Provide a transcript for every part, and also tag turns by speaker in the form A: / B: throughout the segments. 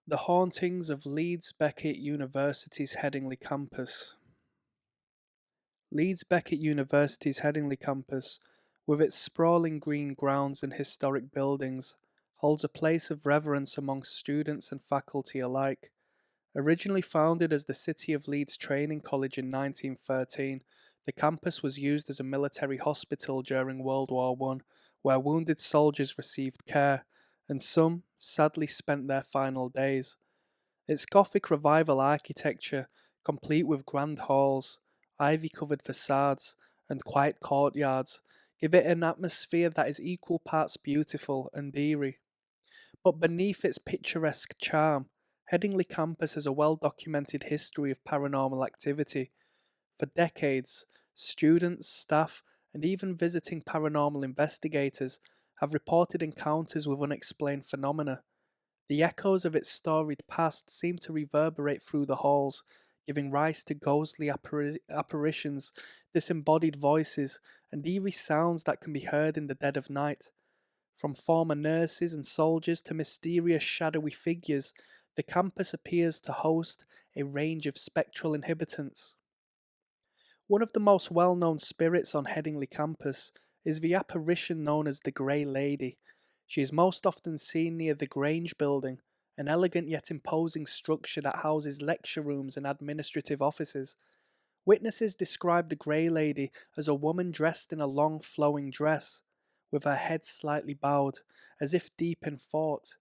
A: The hauntings of Leeds Beckett University's Headingley Campus. Leeds Beckett University's Headingley Campus, with its sprawling green grounds and historic buildings, holds a place of reverence amongst students and faculty alike. Originally founded as the City of Leeds Training College in 1913, the campus was used as a military hospital during World War One, where wounded soldiers received care, and some sadly spent their final days. Its Gothic Revival architecture, complete with grand halls, ivy-covered facades, and quiet courtyards, give it an atmosphere that is equal parts beautiful and eerie. But beneath its picturesque charm, Headingley Campus has a well-documented history of paranormal activity. For decades, students, staff, and even visiting paranormal investigators have reported encounters with unexplained phenomena. The echoes of its storied past seem to reverberate through the halls, giving rise to ghostly apparitions, disembodied voices, and eerie sounds that can be heard in the dead of night. From former nurses and soldiers to mysterious shadowy figures, the campus appears to host a range of spectral inhabitants. One of the most well-known spirits on Headingley campus is the apparition known as the Grey Lady. She is most often seen near the Grange building, an elegant yet imposing structure that houses lecture rooms and administrative offices. Witnesses describe the Grey Lady as a woman dressed in a long flowing dress, with her head slightly bowed, as if deep in thought.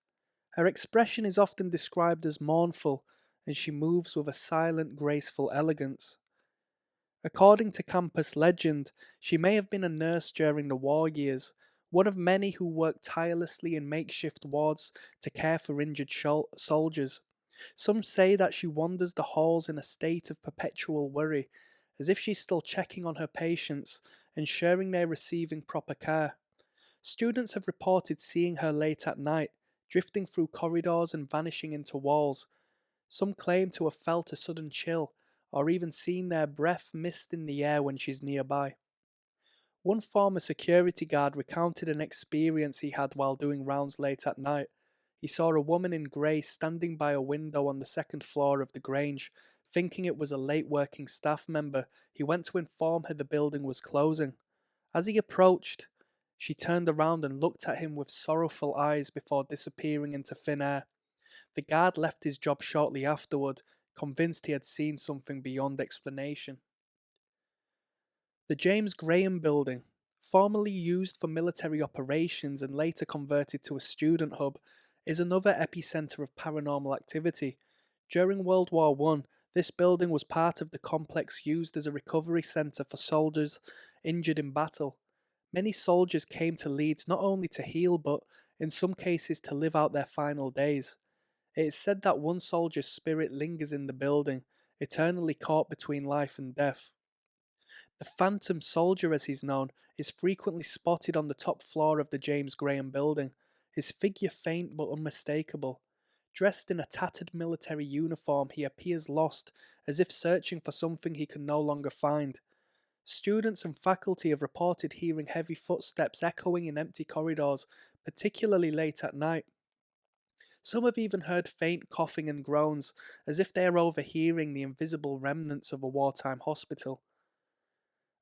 A: Her expression is often described as mournful, and she moves with a silent, graceful elegance. According to campus legend, she may have been a nurse during the war years, one of many who worked tirelessly in makeshift wards to care for injured soldiers. Some say that she wanders the halls in a state of perpetual worry, as if she's still checking on her patients, ensuring they're receiving proper care. Students have reported seeing her late at night, drifting through corridors and vanishing into walls. Some claim to have felt a sudden chill, or even seen their breath mist in the air when she's nearby. One former security guard recounted an experience he had while doing rounds late at night. He saw a woman in grey standing by a window on the second floor of the Grange. Thinking it was a late working staff member, he went to inform her the building was closing. As he approached, she turned around and looked at him with sorrowful eyes before disappearing into thin air. The guard left his job shortly afterward, convinced he had seen something beyond explanation. The James Graham Building, formerly used for military operations and later converted to a student hub, is another epicenter of paranormal activity. During World War One, this building was part of the complex used as a recovery centre for soldiers injured in battle. Many soldiers came to Leeds not only to heal but, in some cases, to live out their final days. It is said that one soldier's spirit lingers in the building, eternally caught between life and death. The Phantom Soldier, as he's known, is frequently spotted on the top floor of the James Graham building, his figure faint but unmistakable. Dressed in a tattered military uniform, he appears lost, as if searching for something he can no longer find. Students and faculty have reported hearing heavy footsteps echoing in empty corridors, particularly late at night. Some have even heard faint coughing and groans, as if they are overhearing the invisible remnants of a wartime hospital.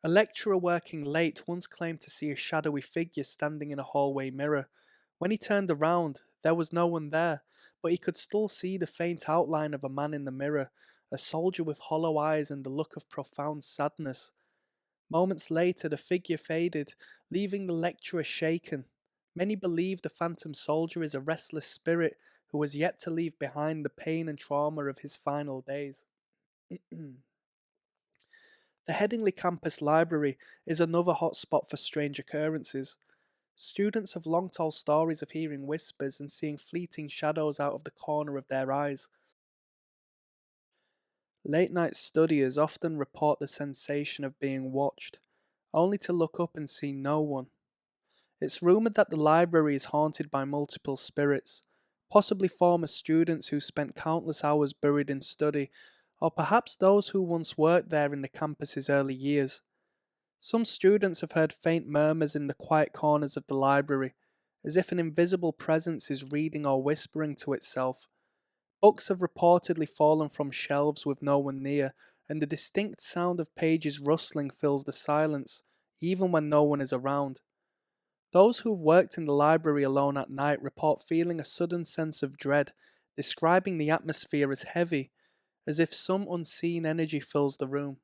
A: A lecturer working late once claimed to see a shadowy figure standing in a hallway mirror. When he turned around, there was no one there, but he could still see the faint outline of a man in the mirror, a soldier with hollow eyes and a look of profound sadness. Moments later, the figure faded, leaving the lecturer shaken. Many believe the phantom soldier is a restless spirit who has yet to leave behind the pain and trauma of his final days. The Headingley Campus Library is another hotspot for strange occurrences. Students have long told stories of hearing whispers and seeing fleeting shadows out of the corner of their eyes. Late night studiers often report the sensation of being watched, only to look up and see no one. It's rumoured that the library is haunted by multiple spirits, possibly former students who spent countless hours buried in study, or perhaps those who once worked there in the campus's early years. Some students have heard faint murmurs in the quiet corners of the library, as if an invisible presence is reading or whispering to itself. Books have reportedly fallen from shelves with no one near, and the distinct sound of pages rustling fills the silence, even when no one is around. Those who've worked in the library alone at night report feeling a sudden sense of dread, describing the atmosphere as heavy, as if some unseen energy fills the room.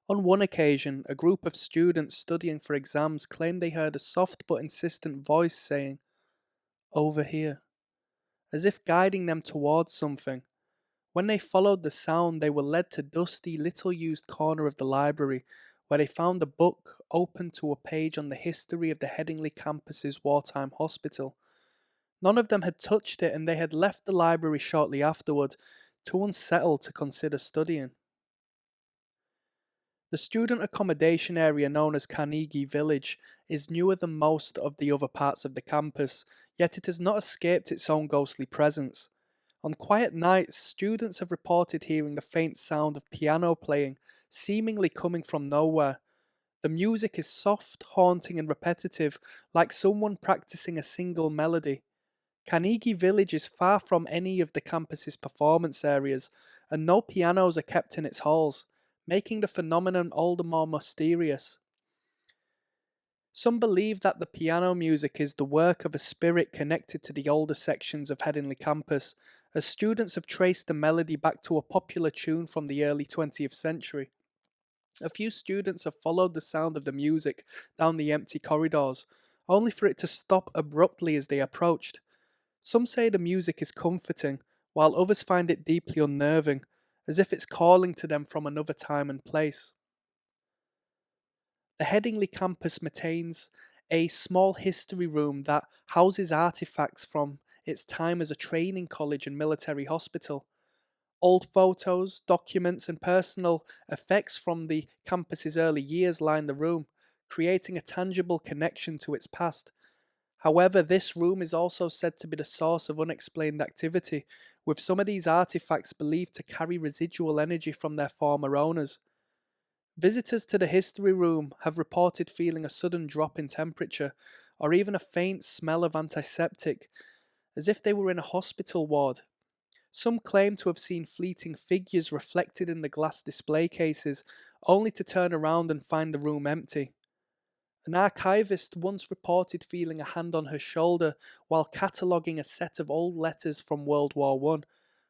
A: On one occasion, a group of students studying for exams claimed they heard a soft but insistent voice saying, "Over here," as if guiding them towards something. When they followed the sound, they were led to dusty, little used corner of the library, where they found a book open to a page on the history of the Headingley campus's wartime hospital. None of them had touched it, and they had left the library shortly afterward, too unsettled to consider studying. The student accommodation area known as Carnegie Village is newer than most of the other parts of the campus, yet it has not escaped its own ghostly presence. On quiet nights, students have reported hearing a faint sound of piano playing, seemingly coming from nowhere. The music is soft, haunting, and repetitive, like someone practicing a single melody. Carnegie Village is far from any of the campus's performance areas, and no pianos are kept in its halls, making the phenomenon all the more mysterious. Some believe that the piano music is the work of a spirit connected to the older sections of Headingley Campus, as students have traced the melody back to a popular tune from the early 20th century. A few students have followed the sound of the music down the empty corridors, only for it to stop abruptly as they approached. Some say the music is comforting, while others find it deeply unnerving, as if it's calling to them from another time and place. The Headingley campus maintains a small history room that houses artifacts from its time as a training college and military hospital. Old photos, documents, and personal effects from the campus's early years line the room, creating a tangible connection to its past. However, this room is also said to be the source of unexplained activity, with some of these artifacts believed to carry residual energy from their former owners. Visitors to the history room have reported feeling a sudden drop in temperature, or even a faint smell of antiseptic, as if they were in a hospital ward. Some claim to have seen fleeting figures reflected in the glass display cases, only to turn around and find the room empty. An archivist once reported feeling a hand on her shoulder while cataloguing a set of old letters from World War One.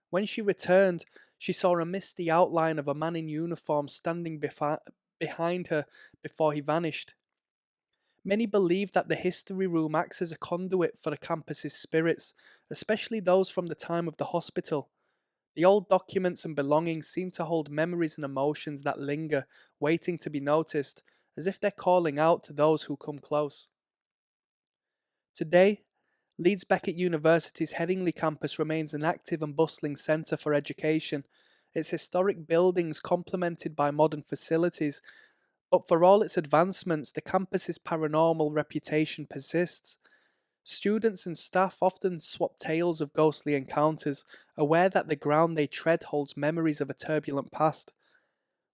A: When she returned, she saw a misty outline of a man in uniform standing behind her before he vanished. Many believe that the history room acts as a conduit for the campus's spirits, especially those from the time of the hospital. The old documents and belongings seem to hold memories and emotions that linger, waiting to be noticed, as if they're calling out to those who come close. Today, Leeds Beckett University's Headingley campus remains an active and bustling centre for education, its historic buildings complemented by modern facilities, but for all its advancements, the campus's paranormal reputation persists. Students and staff often swap tales of ghostly encounters, aware that the ground they tread holds memories of a turbulent past.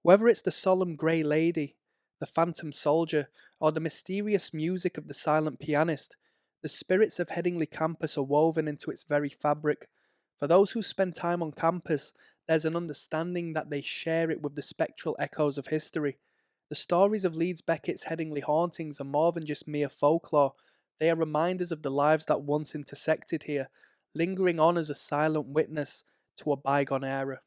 A: Whether it's the solemn Grey Lady, the phantom soldier, or the mysterious music of the silent pianist, the spirits of Headingley campus are woven into its very fabric. For those who spend time on campus, there's an understanding that they share it with the spectral echoes of history. The stories of Leeds Beckett's Headingley hauntings are more than just mere folklore. They are reminders of the lives that once intersected here, lingering on as a silent witness to a bygone era.